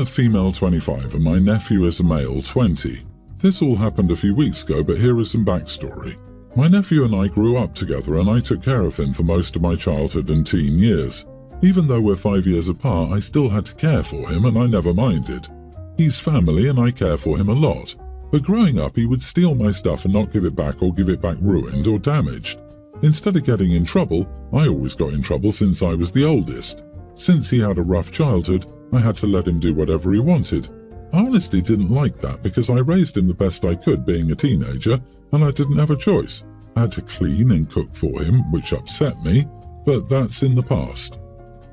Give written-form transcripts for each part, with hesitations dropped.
a female 25 and my nephew is a male 20. This all happened a few weeks ago, but here is some backstory. My nephew and I grew up together and I took care of him for most of my childhood and teen years. Even though we're 5 years apart, I still had to care for him and I never minded. He's family and I care for him a lot. But growing up, he would steal my stuff and not give it back or give it back ruined or damaged. Instead of getting in trouble, I always got in trouble since I was the oldest. Since he had a rough childhood, I had to let him do whatever he wanted. I honestly didn't like that because I raised him the best I could being a teenager and I didn't have a choice. I had to clean and cook for him, which upset me, but that's in the past.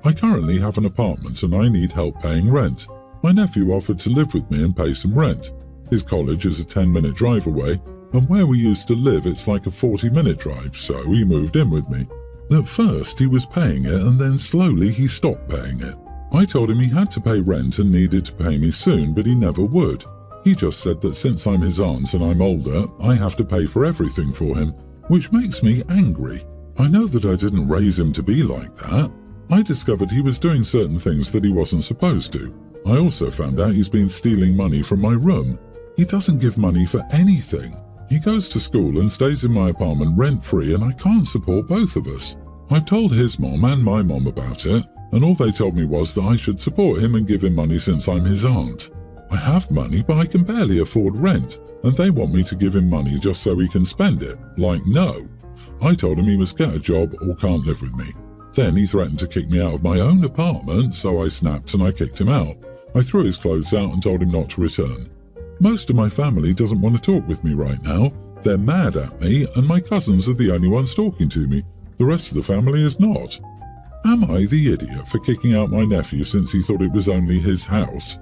I currently have an apartment and I need help paying rent. My nephew offered to live with me and pay some rent. His college is a 10-minute drive away, and where we used to live it's like a 40-minute drive, so he moved in with me. At first he was paying it and then slowly he stopped paying it. I told him he had to pay rent and needed to pay me soon, but he never would. He just said that since I'm his aunt and I'm older, I have to pay for everything for him, which makes me angry. I know that I didn't raise him to be like that. I discovered he was doing certain things that he wasn't supposed to. I also found out he's been stealing money from my room. He doesn't give money for anything. He goes to school and stays in my apartment rent-free and I can't support both of us. I've told his mom and my mom about it, and all they told me was that I should support him and give him money since I'm his aunt. I have money, but I can barely afford rent, and they want me to give him money just so he can spend it. Like, no. I told him he must get a job or can't live with me. Then he threatened to kick me out of my own apartment, so I snapped and I kicked him out. I threw his clothes out and told him not to return. Most of my family doesn't want to talk with me right now. They're mad at me, and my cousins are the only ones talking to me. The rest of the family is not. Am I the idiot for kicking out my nephew since he thought it was only his house?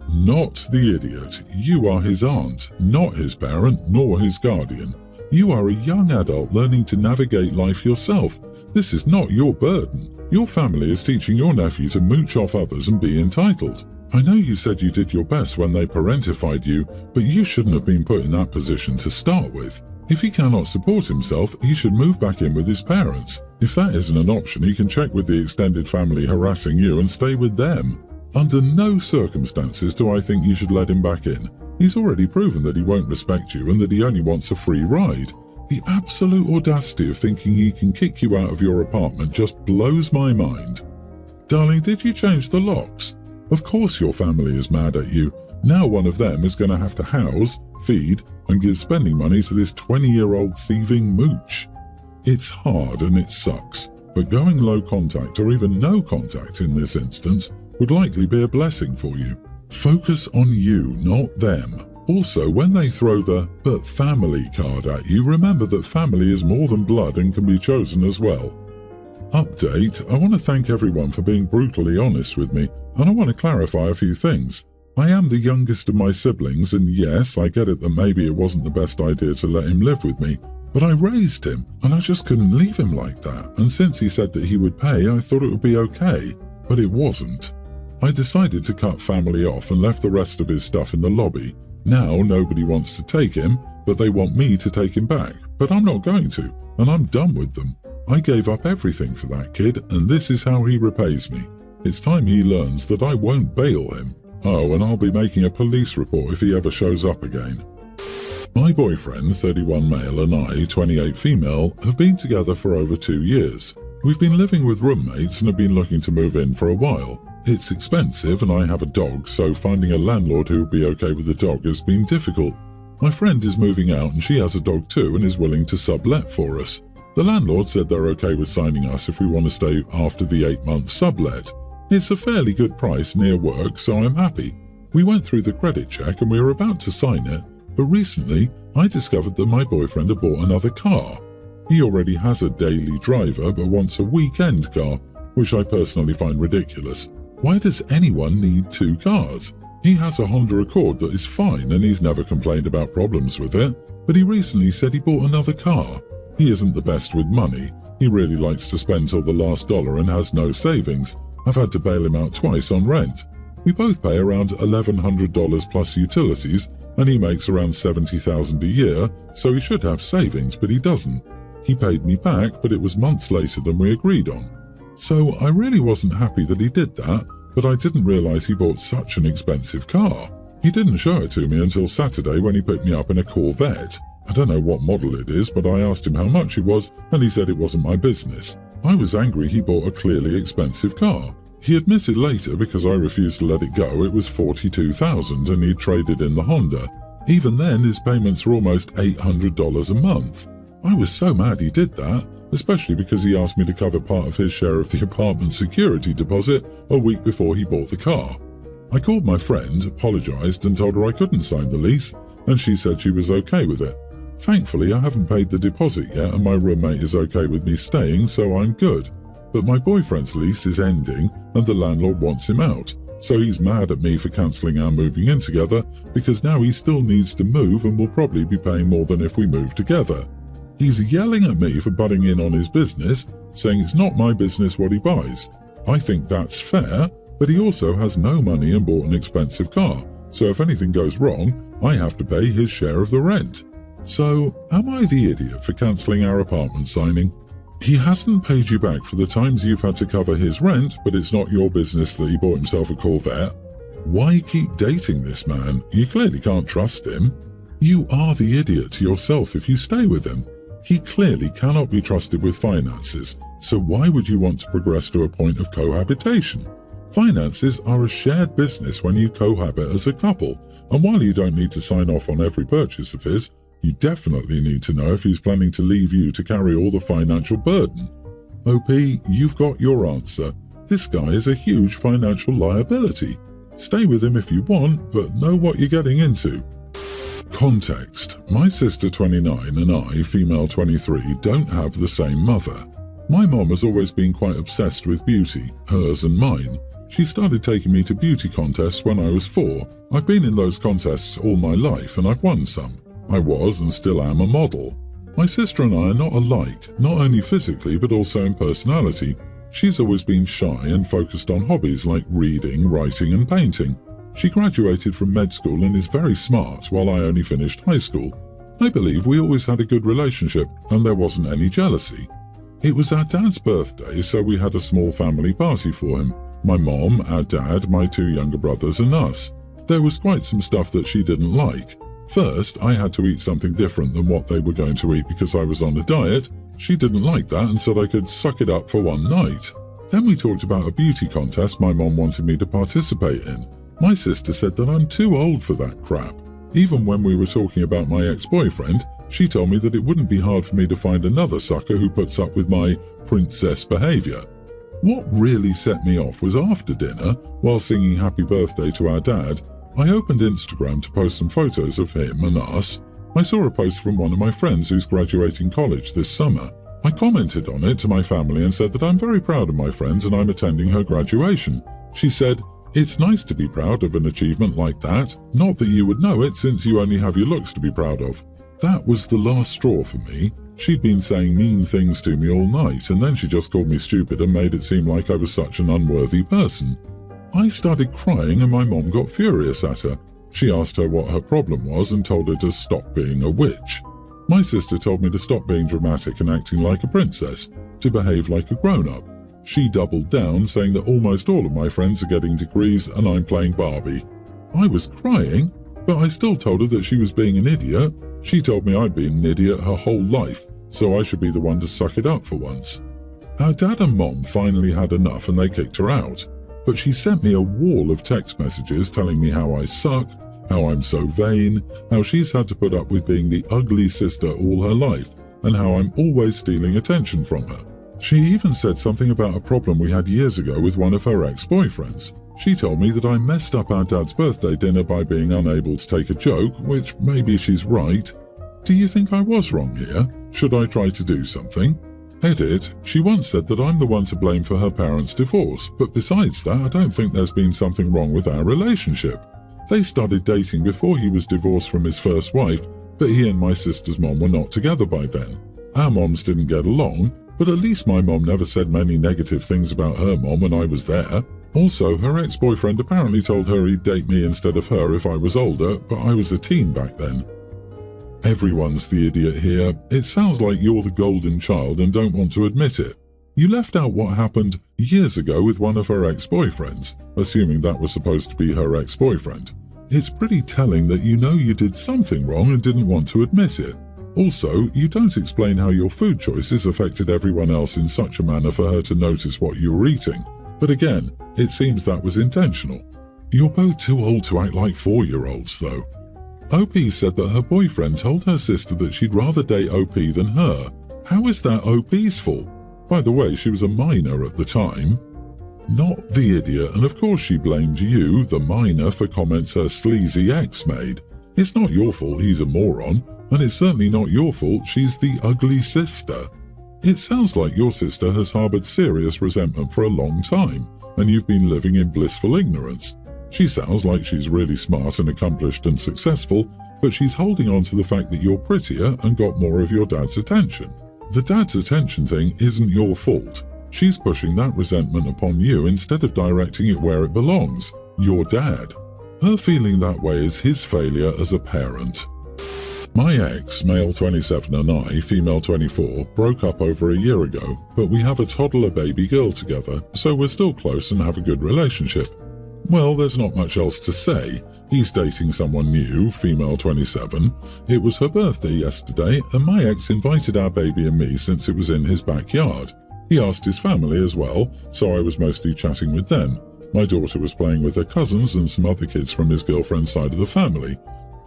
Not the idiot. You are his aunt, not his parent, nor his guardian. You are a young adult learning to navigate life yourself. This is not your burden. Your family is teaching your nephew to mooch off others and be entitled. I know you said you did your best when they parentified you, but you shouldn't have been put in that position to start with. If he cannot support himself, he should move back in with his parents. If that isn't an option, he can check with the extended family harassing you and stay with them. Under no circumstances do I think you should let him back in. He's already proven that he won't respect you and that he only wants a free ride. The absolute audacity of thinking he can kick you out of your apartment just blows my mind. Darling, did you change the locks? Of course your family is mad at you. Now one of them is going to have to house, feed, and give spending money to this 20-year-old thieving mooch. It's hard and it sucks, but going low contact or even no contact in this instance would likely be a blessing for you. Focus on you, not them. Also, when they throw the "but family" card at you, remember that family is more than blood and can be chosen as well. Update: I want to thank everyone for being brutally honest with me, and I want to clarify a few things. I am the youngest of my siblings, and yes, I get it that maybe it wasn't the best idea to let him live with me, but I raised him, and I just couldn't leave him like that, and since he said that he would pay, I thought it would be okay, but it wasn't. I decided to cut family off and left the rest of his stuff in the lobby. Now nobody wants to take him, but they want me to take him back, but I'm not going to, and I'm done with them. I gave up everything for that kid, and this is how he repays me. It's time he learns that I won't bail him. Oh, and I'll be making a police report if he ever shows up again. My boyfriend, 31 male, and I, 28 female, have been together for over 2 years. We've been living with roommates and have been looking to move in for a while. It's expensive and I have a dog, so finding a landlord who would be okay with the dog has been difficult. My friend is moving out and she has a dog too and is willing to sublet for us. The landlord said they're okay with signing us if we want to stay after the 8-month sublet. It's a fairly good price near work, so I'm happy. We went through the credit check and we were about to sign it, but recently I discovered that my boyfriend had bought another car. He already has a daily driver but wants a weekend car, which I personally find ridiculous. Why does anyone need 2 cars? He has a Honda Accord that is fine and he's never complained about problems with it, but he recently said he bought another car. He isn't the best with money. He really likes to spend till the last dollar and has no savings. I've had to bail him out twice on rent. We both pay around $1,100 plus utilities, and he makes around $70,000 a year, so he should have savings, but he doesn't. He paid me back, but it was months later than we agreed on. So I really wasn't happy that he did that, but I didn't realize he bought such an expensive car. He didn't show it to me until Saturday when he picked me up in a Corvette. I don't know what model it is, but I asked him how much it was, and he said it wasn't my business. I was angry he bought a clearly expensive car. He admitted later, because I refused to let it go, it was $42,000 and he'd traded in the Honda. Even then, his payments were almost $800 a month. I was so mad he did that, especially because he asked me to cover part of his share of the apartment security deposit a week before he bought the car. I called my friend, apologized and told her I couldn't sign the lease, and she said she was okay with it. Thankfully, I haven't paid the deposit yet and my roommate is okay with me staying, so I'm good. But my boyfriend's lease is ending and the landlord wants him out, so he's mad at me for cancelling our moving in together because now he still needs to move and will probably be paying more than if we move together. He's yelling at me for butting in on his business, saying it's not my business what he buys. I think that's fair, but he also has no money and bought an expensive car, so if anything goes wrong, I have to pay his share of the rent. So, am I the idiot for cancelling our apartment signing? He hasn't paid you back for the times you've had to cover his rent, but it's not your business that he bought himself a Corvette. Why keep dating this man? You clearly can't trust him. You are the idiot to yourself if you stay with him. He clearly cannot be trusted with finances, so why would you want to progress to a point of cohabitation? Finances are a shared business when you cohabit as a couple, and while you don't need to sign off on every purchase of his, you definitely need to know if he's planning to leave you to carry all the financial burden. OP, you've got your answer. This guy is a huge financial liability. Stay with him if you want, but know what you're getting into. Context. My sister 29 and I, female 23, don't have the same mother. My mom has always been quite obsessed with beauty, hers and mine. She started taking me to beauty contests when I was 4. I've been in those contests all my life and I've won some. I was and still am a model. My sister and I are not alike, not only physically but also in personality. She's always been shy and focused on hobbies like reading, writing and painting. She graduated from med school and is very smart while I only finished high school. I believe we always had a good relationship and there wasn't any jealousy. It was our dad's birthday, so we had a small family party for him. My mom, our dad, my 2 younger brothers and us. There was quite some stuff that she didn't like. First, I had to eat something different than what they were going to eat because I was on a diet. She didn't like that and said I could suck it up for one night. Then we talked about a beauty contest my mom wanted me to participate in. My sister said that I'm too old for that crap. Even when we were talking about my ex-boyfriend, she told me that it wouldn't be hard for me to find another sucker who puts up with my princess behavior. What really set me off was after dinner, while singing happy birthday to our dad, I opened Instagram to post some photos of him and us. I saw a post from one of my friends who's graduating college this summer. I commented on it to my family and said that I'm very proud of my friend and I'm attending her graduation. She said, "It's nice to be proud of an achievement like that. Not that you would know it since you only have your looks to be proud of." That was the last straw for me. She'd been saying mean things to me all night and then she just called me stupid and made it seem like I was such an unworthy person. I started crying and my mom got furious at her. She asked her what her problem was and told her to stop being a witch. My sister told me to stop being dramatic and acting like a princess, to behave like a grown-up. She doubled down, saying that almost all of my friends are getting degrees and I'm playing Barbie. I was crying, but I still told her that she was being an idiot. She told me I'd been an idiot her whole life, so I should be the one to suck it up for once. Our dad and mom finally had enough and they kicked her out. But she sent me a wall of text messages telling me how I suck, how I'm so vain, how she's had to put up with being the ugly sister all her life, and how I'm always stealing attention from her. She even said something about a problem we had years ago with one of her ex-boyfriends. She told me that I messed up our dad's birthday dinner by being unable to take a joke, which maybe she's right. Do you think I was wrong here? Should I try to do something? Edit, she once said that I'm the one to blame for her parents' divorce, but besides that, I don't think there's been something wrong with our relationship. They started dating before he was divorced from his first wife, but he and my sister's mom were not together by then. Our moms didn't get along, but at least my mom never said many negative things about her mom when I was there. Also, her ex-boyfriend apparently told her he'd date me instead of her if I was older, but I was a teen back then. Everyone's the idiot here. It sounds like you're the golden child and don't want to admit it. You left out what happened years ago with one of her ex-boyfriends, assuming that was supposed to be her ex-boyfriend. It's pretty telling that you know you did something wrong and didn't want to admit it. Also, you don't explain how your food choices affected everyone else in such a manner for her to notice what you were eating. But again, it seems that was intentional. You're both too old to act like 4-year-olds, though. OP said that her boyfriend told her sister that she'd rather date OP than her. How is that OP's fault? By the way, she was a minor at the time. Not the idiot, and of course she blamed you, the minor, for comments her sleazy ex made. It's not your fault he's a moron, and it's certainly not your fault she's the ugly sister. It sounds like your sister has harbored serious resentment for a long time, and you've been living in blissful ignorance. She sounds like she's really smart and accomplished and successful, but she's holding on to the fact that you're prettier and got more of your dad's attention. The dad's attention thing isn't your fault. She's pushing that resentment upon you instead of directing it where it belongs, your dad. Her feeling that way is his failure as a parent. My ex, male 27, and I, female 24, broke up over a year ago, but we have a toddler baby girl together, so we're still close and have a good relationship. Well, there's not much else to say. He's dating someone new, female 27. It was her birthday yesterday, and my ex invited our baby and me since it was in his backyard. He asked his family as well, so I was mostly chatting with them. My daughter was playing with her cousins and some other kids from his girlfriend's side of the family.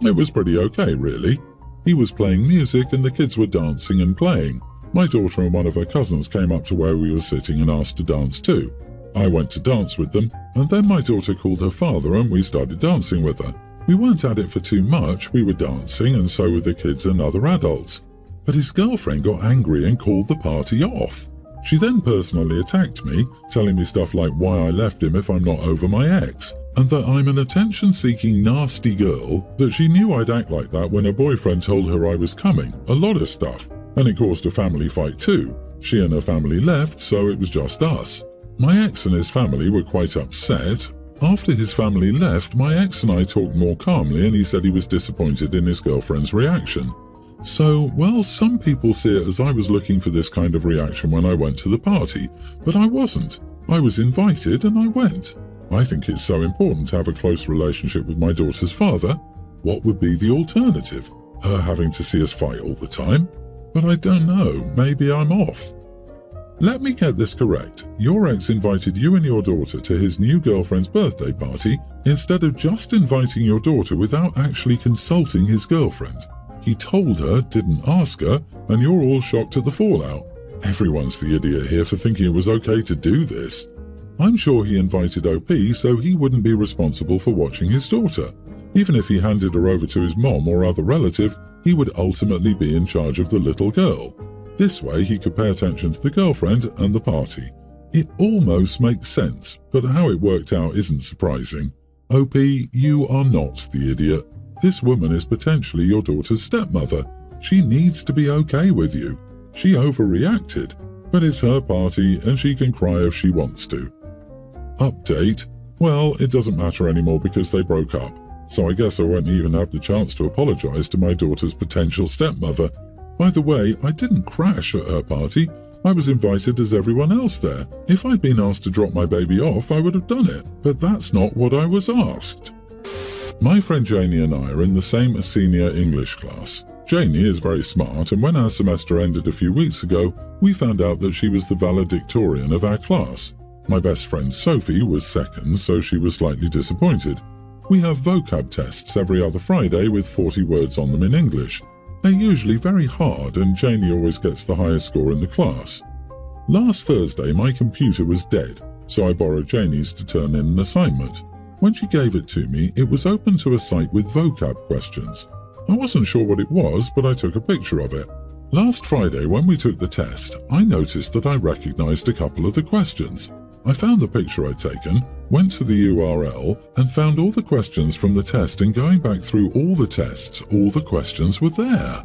It was pretty okay, really. He was playing music and the kids were dancing and playing. My daughter and one of her cousins came up to where we were sitting and asked to dance too. I went to dance with them, and then my daughter called her father and we started dancing with her. We weren't at it for too much, we were dancing and so were the kids and other adults. But his girlfriend got angry and called the party off. She then personally attacked me, telling me stuff like why I left him if I'm not over my ex, and that I'm an attention-seeking nasty girl, that she knew I'd act like that when her boyfriend told her I was coming, a lot of stuff, and it caused a family fight too. She and her family left, so it was just us. My ex and his family were quite upset. After his family left, my ex and I talked more calmly and he said he was disappointed in his girlfriend's reaction. So, well, some people see it as I was looking for this kind of reaction when I went to the party, but I wasn't. I was invited and I went. I think it's so important to have a close relationship with my daughter's father. What would be the alternative? Her having to see us fight all the time? But I don't know, maybe I'm off. Let me get this correct. Your ex invited you and your daughter to his new girlfriend's birthday party instead of just inviting your daughter without actually consulting his girlfriend. He told her, didn't ask her, and you're all shocked at the fallout. Everyone's the idiot here for thinking it was okay to do this. I'm sure he invited OP so he wouldn't be responsible for watching his daughter. Even if he handed her over to his mom or other relative, he would ultimately be in charge of the little girl. This way he could pay attention to the girlfriend and the party. It almost makes sense, but how it worked out isn't surprising. OP, you are not the idiot. This woman is potentially your daughter's stepmother. She needs to be okay with you. She overreacted, but it's her party and she can cry if she wants to. Update. Well, it doesn't matter anymore because they broke up, so I guess I won't even have the chance to apologize to my daughter's potential stepmother. By the way, I didn't crash at her party. I was invited as everyone else there. If I'd been asked to drop my baby off, I would have done it, but that's not what I was asked. My friend Janie and I are in the same senior English class. Janie is very smart, and when our semester ended a few weeks ago, we found out that she was the valedictorian of our class. My best friend Sophie was second, so she was slightly disappointed. We have vocab tests every other Friday with 40 words on them in English. They're usually very hard, and Janie always gets the highest score in the class. Last Thursday, my computer was dead, so I borrowed Janie's to turn in an assignment. When she gave it to me, it was open to a site with vocab questions. I wasn't sure what it was, but I took a picture of it. Last Friday, when we took the test, I noticed that I recognized a couple of the questions. I found the picture I'd taken, went to the URL, and found all the questions from the test, and going back through all the tests, all the questions were there.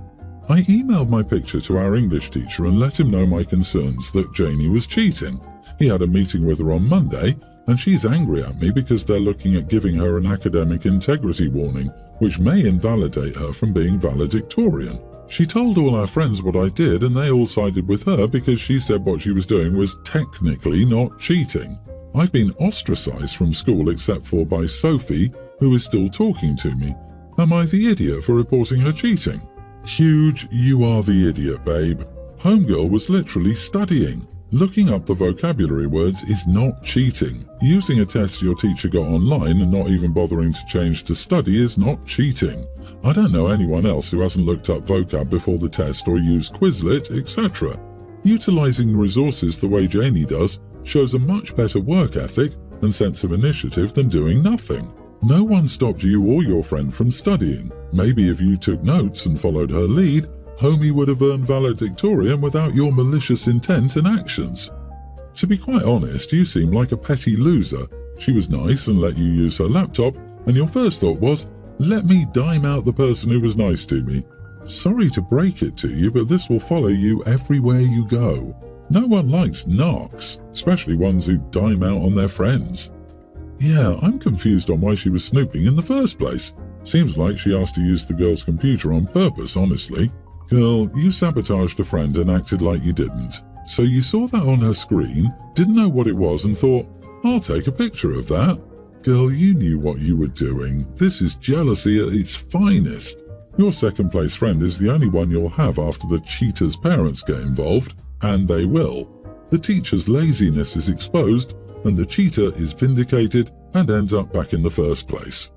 I emailed my picture to our English teacher and let him know my concerns that Janie was cheating. He had a meeting with her on Monday, and she's angry at me because they're looking at giving her an academic integrity warning, which may invalidate her from being valedictorian. She told all our friends what I did and they all sided with her because she said what she was doing was technically not cheating. I've been ostracized from school except for by Sophie, who is still talking to me. Am I the idiot for reporting her cheating? Huge, you are the idiot, babe. Homegirl was literally studying. Looking up the vocabulary words is not cheating. Using a test your teacher got online and not even bothering to change to study is not cheating. I don't know anyone else who hasn't looked up vocab before the test or used Quizlet, etc. Utilizing resources the way Janie does shows a much better work ethic and sense of initiative than doing nothing. No one stopped you or your friend from studying. Maybe if you took notes and followed her lead, Homie would have earned valedictorian without your malicious intent and actions. To be quite honest, you seem like a petty loser. She was nice and let you use her laptop, and your first thought was, let me dime out the person who was nice to me. Sorry to break it to you, but this will follow you everywhere you go. No one likes narcs, especially ones who dime out on their friends. Yeah, I'm confused on why she was snooping in the first place. Seems like she asked to use the girl's computer on purpose, honestly. Girl, you sabotaged a friend and acted like you didn't. So you saw that on her screen, didn't know what it was and thought, I'll take a picture of that. Girl, you knew what you were doing. This is jealousy at its finest. Your second place friend is the only one you'll have after the cheater's parents get involved, and they will. The teacher's laziness is exposed, and the cheater is vindicated and ends up back in the first place.